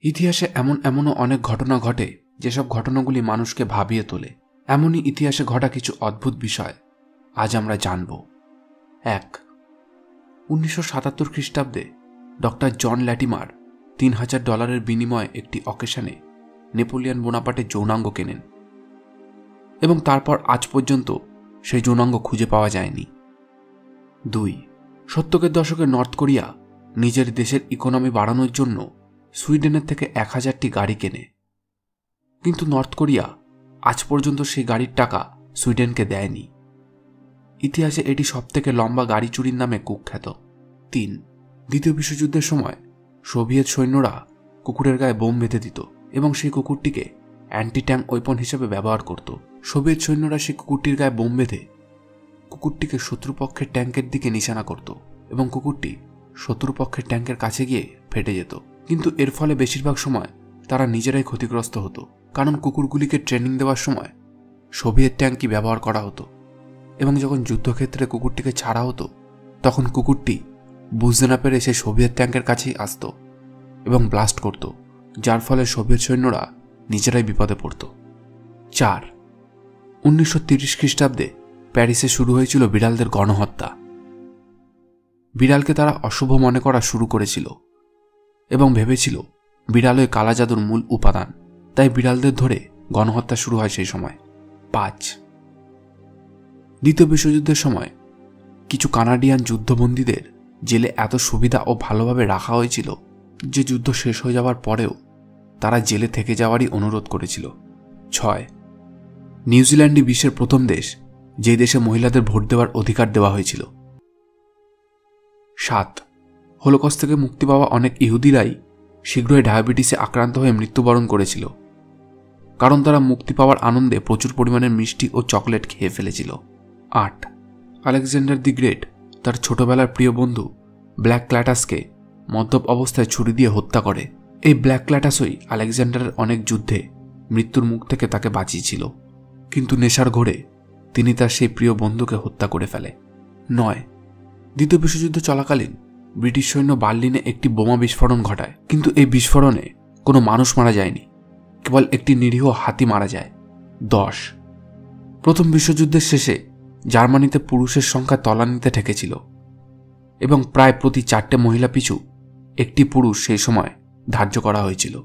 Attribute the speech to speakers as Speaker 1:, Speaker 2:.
Speaker 1: ইতিহাসে এমনও অনেক ঘটনা ঘটে যেসব ঘটনাগুলি মানুষকে ভাবিয়ে তোলে। এমনই ইতিহাসে ঘটা কিছু অদ্ভুত বিষয় আজ আমরা জানব। ১. 1977 খ্রিস্টাব্দে ডক্টর জন ল্যাটিমার $3000 বিনিময়ে একটি অকেশনে নেপোলিয়ন বোনাপার্টের যৌনাঙ্গ কেনেন এবং তারপর আজ পর্যন্ত সেই যৌনাঙ্গ খুঁজে পাওয়া যায়নি। ২. 70-এর দশকে নর্থ কোরিয়া নিজের দেশের ইকোনমি বাড়ানোর জন্য সুইডেনের থেকে 1000টি গাড়ি কেনে, কিন্তু নর্থ কোরিয়া আজ পর্যন্ত সেই গাড়ির টাকা সুইডেনকে দেয়নি। ইতিহাসে এটি সবথেকে লম্বা গাড়ি চুরির নামে কুখ্যাত। ৩. দ্বিতীয় বিশ্বযুদ্ধের সময় সোভিয়েত সৈন্যরা কুকুরের গায়ে বোম বেঁধে দিত এবং সেই কুকুরটিকে অ্যান্টি ট্যাঙ্ক ওয়েপন হিসেবে ব্যবহার করত। সোভিয়েত সৈন্যরা সেই কুকুরটির গায়ে বোম বেঁধে কুকুরটিকে শত্রুপক্ষের ট্যাঙ্কের দিকে নিশানা করত এবং কুকুরটি শত্রুপক্ষের ট্যাঙ্কের কাছে গিয়ে ফেটে যেত, কিন্তু এর ফলে বেশিরভাগ সময় তারা নিজেরাই ক্ষতিগ্রস্ত হতো, কারণ কুকুরগুলিকে ট্রেনিং দেওয়ার সময় সোভিয়েত ট্যাঙ্কই ব্যবহার করা হতো এবং যখন যুদ্ধক্ষেত্রে কুকুরটিকে ছাড়া হতো তখন কুকুরটি বুঝতে না পেরে সেই সোভিয়েত ট্যাঙ্কের কাছেই আসত এবং ব্লাস্ট করত, যার ফলে সোভিয়েত সৈন্যরা নিজেরাই বিপদে পড়ত। ৪. 1930 খ্রিস্টাব্দে প্যারিসে শুরু হয়েছিল বিড়ালদের গণহত্যা। বিড়ালকে তারা অশুভ মনে করা শুরু করেছিল এবং ভেবেছিল বিড়াল ওই কালা জাদুর মূল উপাদান, তাই বিড়ালদের ধরে গণহত্যা শুরু হয় সেই সময়। ৫. দ্বিতীয় বিশ্বযুদ্ধের সময় কিছু কানাডিয়ান যুদ্ধবন্দীদের জেলে এত সুবিধা ও ভালোভাবে রাখা হয়েছিল যে যুদ্ধ শেষ হয়ে যাওয়ার পরেও তারা জেলে থেকে যাওয়ারই অনুরোধ করেছিল। ৬. নিউজিল্যান্ডই বিশ্বের প্রথম দেশ যে দেশে মহিলাদের ভোট দেওয়ার অধিকার দেওয়া হয়েছিল। ৭. হোলোকস্ট থেকে মুক্তি পাওয়া অনেক ইহুদিরাই শীঘ্রই ডায়াবেটিসে আক্রান্ত হয়ে মৃত্যুবরণ করেছিল, কারণ তারা মুক্তি পাওয়ার আনন্দে প্রচুর পরিমাণে মিষ্টি ও চকলেট খেয়ে ফেলেছিল। ৮. আলেকজান্ডার দি গ্রেট তার ছোটবেলার প্রিয় বন্ধু ব্ল্যাক ক্ল্যাটাসকে মদ্যপ অবস্থায় ছুরি দিয়ে হত্যা করে। এই ব্ল্যাক ক্ল্যাটাসই আলেকজান্ডারের অনেক যুদ্ধে মৃত্যুর মুখ থেকে তাকে বাঁচিয়েছিল, কিন্তু নেশার ঘোরে তিনি তার সেই প্রিয় বন্ধুকে হত্যা করে ফেলে। ৯. দ্বিতীয় বিশ্বযুদ্ধ চলাকালীন ব্রিটিশ সৈন্য বার্লিনে একটি বোমা বিস্ফোরণ ঘটায়, কিন্তু এই বিস্ফোরণে কোনো মানুষ মারা যায়নি, কেবল একটি নিরীহ হাতি মারা যায়। ১০. প্রথম বিশ্বযুদ্ধের শেষে জার্মানিতে পুরুষের সংখ্যা তলানিতে ঠেকেছিল এবং প্রায় প্রতি 4টে মহিলা পিছু একটি পুরুষ সেই সময় ধার্য করা হয়েছিল।